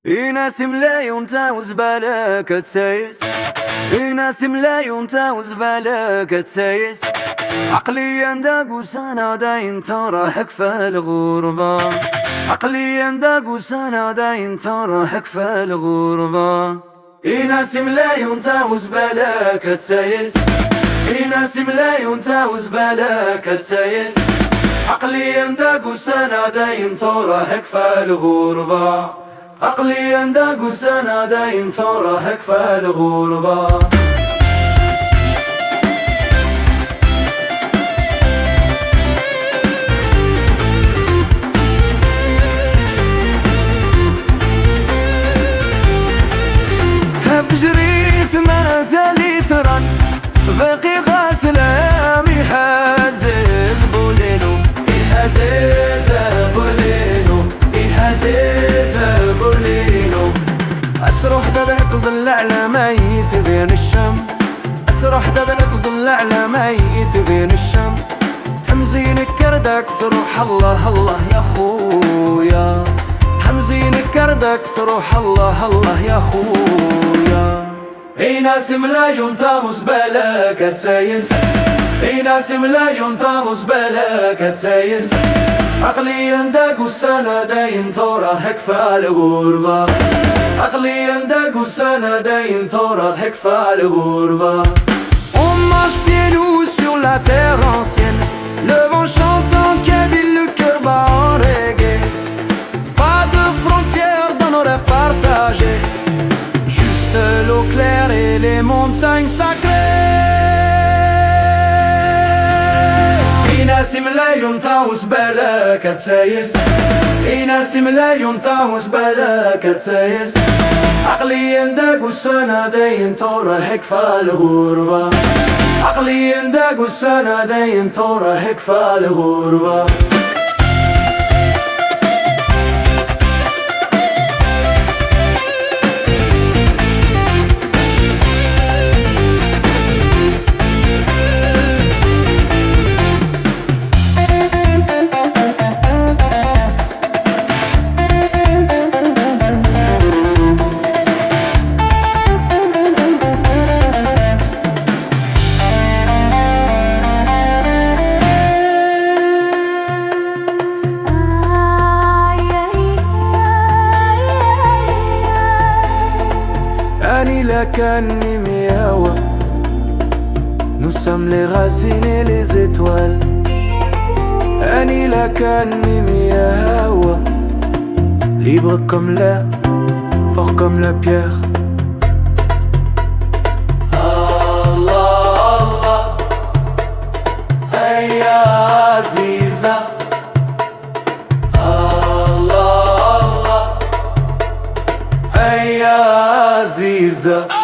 ناس ملاي وانت وزبالة كتسايس، ناس ملاي وانت وزبالة كتسايس، عقليا داق وسنة داين تراحك في الغربة، عقليا داق وسنة داين تراحك في الغربة. ناس ملاي وانت وزبالة كتسايس، ناس ملاي وانت وزبالة كتسايس، عقليا داق وسنة داين تراحك في الغربة، عقليا داق وسنة داين تراحك في الغربة. جريت ما زالت رن باقي غاسلة يحازز بولينو، يحازز بولينو، يحازز بولينو. أتروح دابا تظل على ميت بين الشم، أتروح دابا تظل على ميت بين الشم، تمزينك كردك تروح الله الله يا خويا، حمزينك كردك تروح الله الله يا خويا. ناس ملايون تا زبالة كتسايس، ناس ملايون تا زبالة كتسايس، عقليا داق والسنة داين تراحك في الغربة، عقليا داق والسنة داين تراحك في الغربة. On marche pieds nus sur la terre ancienne, le vent chante en kabyle, le cœur bat en reggae. Pas de frontières dans nos rêves partagés, juste l'eau claire et les montagnes sacrées. ناس ملايون تا زبالة كتسايس، ناس ملايون تا زبالة كتسايس، عقليا داق والسنة داين تراحك في الغربة، عقليا داق والسنة داين تراحك في الغربة. أني لكني مياوة، nous sommes les racines et les étoiles. أني لكني مياوة، libre comme l'air, fort comme la pierre. Allah Allah, هيا عزيزة. Allah Allah, هيا عزيزة.